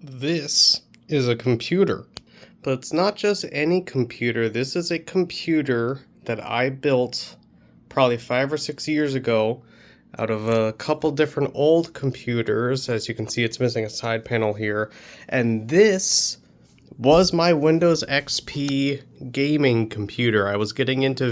This is a computer, but it's not just any computer. This is a computer that I built probably 5 or 6 years ago out of a couple different old computers. As you can see, it's missing a side panel here. And this was my Windows XP gaming computer. I was getting into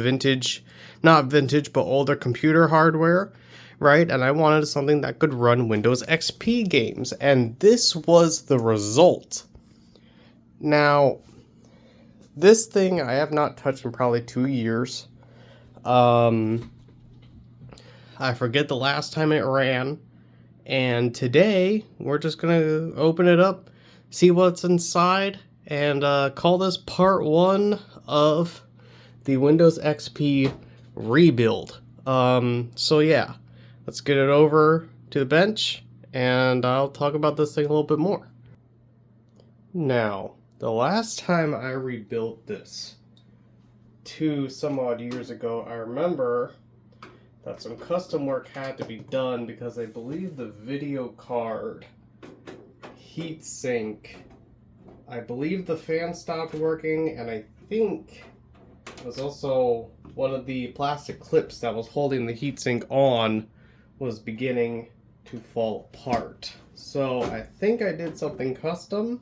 not vintage, but older computer hardware, right? And I wanted something that could run Windows XP games, and this was the result. Now, this thing I have not touched in probably 2 years. I forget the last time it ran, and today we're just gonna open it up, see what's inside, and call this part 1 of the Windows XP rebuild. So yeah, let's get it over to the bench, and I'll talk about this thing a little bit more. Now, the last time I rebuilt this, 2 some odd years ago, I remember that some custom work had to be done because I believe the video card heatsink, I believe the fan stopped working, and I think it was also one of the plastic clips that was holding the heatsink on was beginning to fall apart. So I think I did something custom,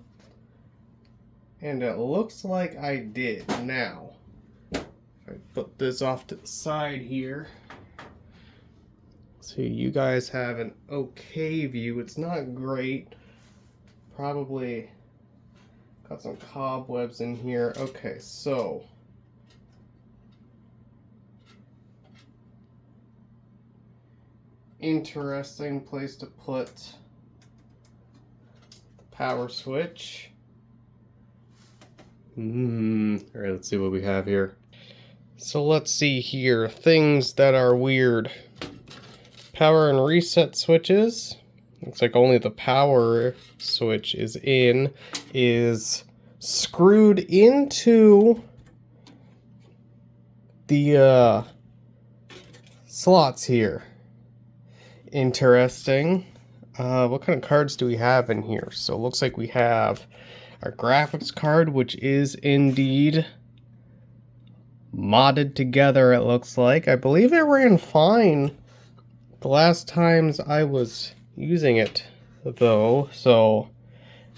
and it looks like I did. Now, if I put this off to the side here, so you guys have an okay view. It's not great. Probably got some cobwebs in here. Okay, so interesting place to put the power switch. Alright, let's see what we have here. So let's see here. Things that are weird. Power and reset switches. Looks like only the power switch is screwed into the slots here. Interesting. What kind of cards do we have in here? So it looks like we have our graphics card, which is indeed modded together, it looks like. I believe it ran fine the last times I was using it, though, so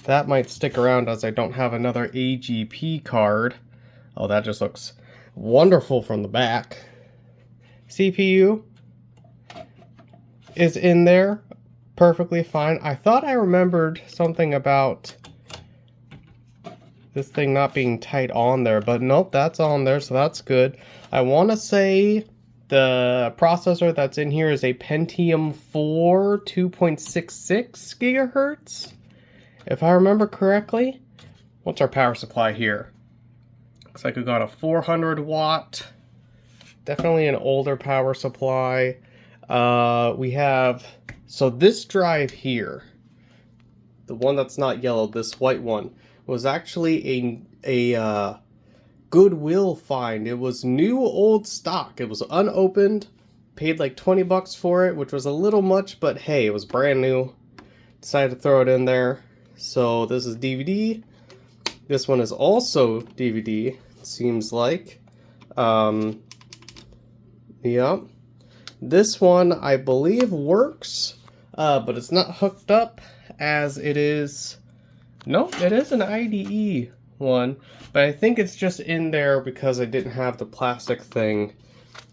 that might stick around as I don't have another AGP card. Oh, that just looks wonderful from the back. CPU is in there perfectly fine. I thought I remembered something about this thing not being tight on there, but nope, that's on there, so that's good. I want to say the processor that's in here is a Pentium 4 2.66 gigahertz, if I remember correctly. What's our power supply here? Looks like we got a 400 watt, definitely an older power supply. We have, so this drive here, the one that's not yellow, this white one, was actually a Goodwill find. It was new old stock. It was unopened. Paid like 20 bucks for it, which was a little much, but hey, it was brand new. Decided to throw it in there. So this is DVD. This one is also DVD, it seems like. Yep. This one, I believe, works, but it's not hooked up as it is. Nope, it is an IDE one, but I think it's just in there because I didn't have the plastic thing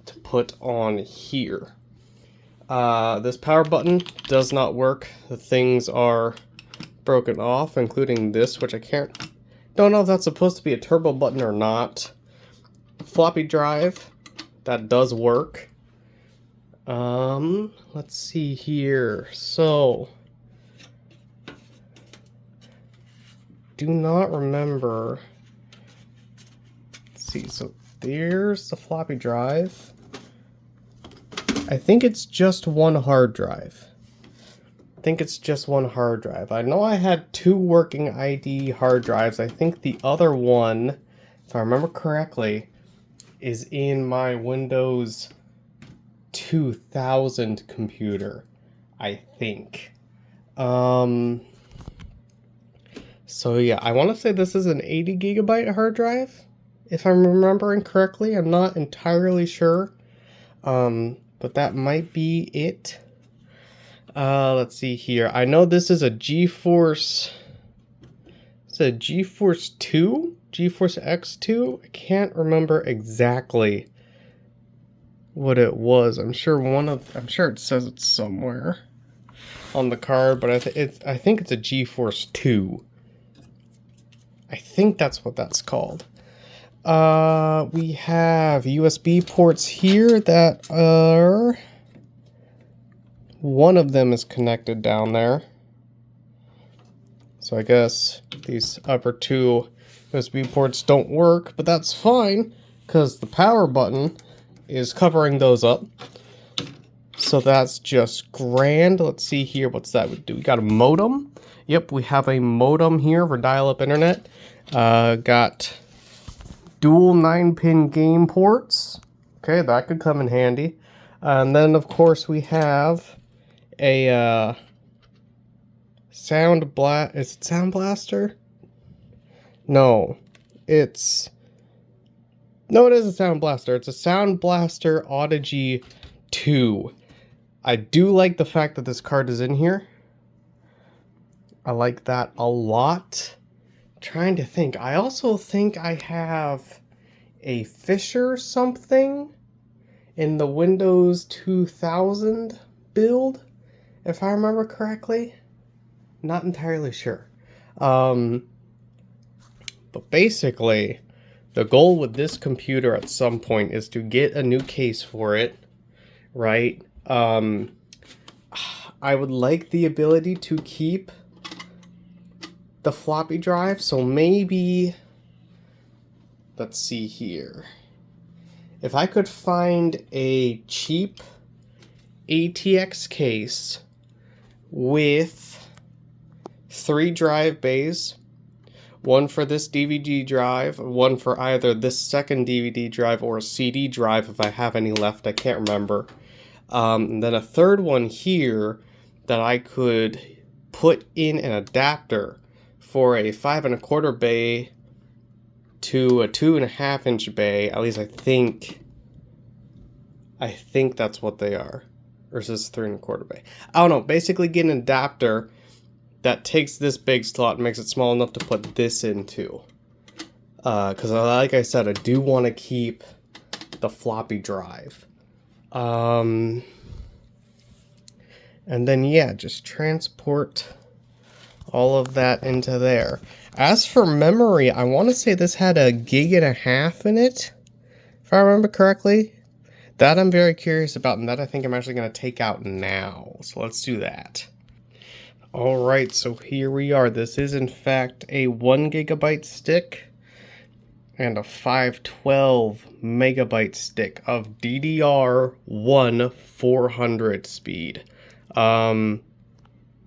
to put on here. This power button does not work. The things are broken off, including this, which I don't know if that's supposed to be a turbo button or not. Floppy drive, that does work. Let's see here. So, do not remember. Let's see, so there's the floppy drive. I think it's just one hard drive. I know I had 2 working ID hard drives. I think the other one, if I remember correctly, is in my Windows 2000 computer, I think. So yeah, I want to say this is an 80 gigabyte hard drive, if I'm remembering correctly. I'm not entirely sure, but that might be it. Let's see here. I know this is a GeForce. It's a GeForce 2, GeForce X2. I can't remember exactly what it was. I'm sure it says it somewhere on the card, but I think it's a GeForce 2. I think that's what that's called. We have USB ports here that are, one of them is connected down there. So I guess these upper two USB ports don't work, but that's fine because the power button is covering those up. So that's just grand. Let's see here, what's that would do? We got a modem. Yep, we have a modem here for dial-up internet. Got dual 9-pin game ports. Okay, that could come in handy. And then, of course, we have a Sound Blaster? No, it is a Sound Blaster. It's a Sound Blaster Audigy 2. I do like the fact that this card is in here. I like that a lot. Trying to think. I also think I have a Fisher something in the Windows 2000 build, if I remember correctly. Not entirely sure. But basically, the goal with this computer at some point is to get a new case for it, right? I would like the ability to keep the floppy drive, so maybe, let's see here. If I could find a cheap ATX case with 3 drive bays, one for this DVD drive, one for either this second DVD drive or a CD drive if I have any left, I can't remember. And then a third one here that I could put in an adapter for a 5 1/4 bay to a 2.5 inch bay. At least I think that's what they are. Or is this 3 1/4 bay? I don't know. Basically get an adapter that takes this big slot and makes it small enough to put this into. Because like I said, I do want to keep the floppy drive. And then yeah, just transport all of that into there. As for memory, I want to say this had 1.5 gigs in it, if I remember correctly. That I'm very curious about, and that I think I'm actually going to take out now. So let's do that. Alright, so here we are. This is in fact a 1 gigabyte stick and a 512 megabyte stick of DDR1 400 speed.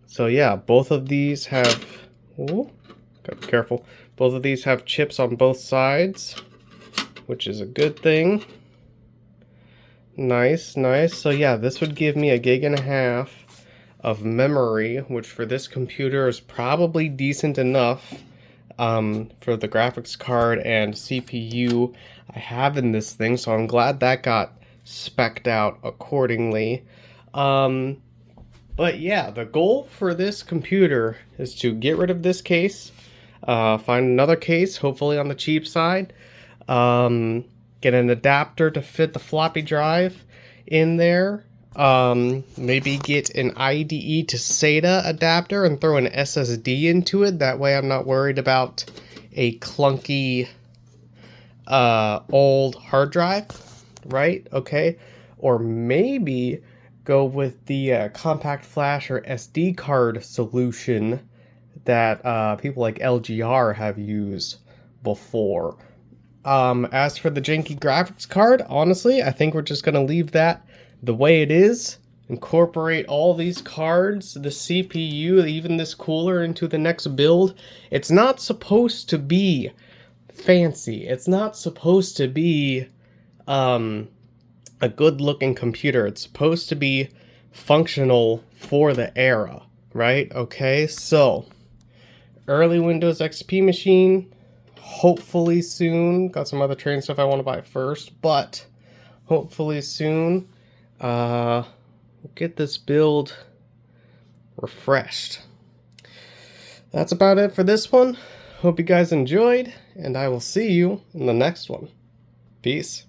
So yeah, both of these have, oh, gotta be careful. Both of these have chips on both sides, which is a good thing. Nice, nice. So yeah, this would give me 1.5 gigs of memory, which for this computer is probably decent enough for the graphics card and CPU I have in this thing. So I'm glad that got spec'd out accordingly. But yeah, the goal for this computer is to get rid of this case, find another case, hopefully on the cheap side, get an adapter to fit the floppy drive in there, maybe get an IDE to SATA adapter and throw an SSD into it. That way I'm not worried about a clunky old hard drive, right? Okay. Or maybe go with the compact flash or SD card solution that people like LGR have used before. As for the janky graphics card, honestly, I think we're just going to leave that the way it is. Incorporate all these cards, the CPU, even this cooler into the next build. It's not supposed to be fancy. It's not supposed to be a good-looking computer. It's supposed to be functional for the era, right? Okay, so early Windows XP machine. Hopefully soon. Got some other trading stuff I want to buy first, but hopefully soon. We'll get this build refreshed. That's about it for this one. Hope you guys enjoyed, and I will see you in the next one. Peace.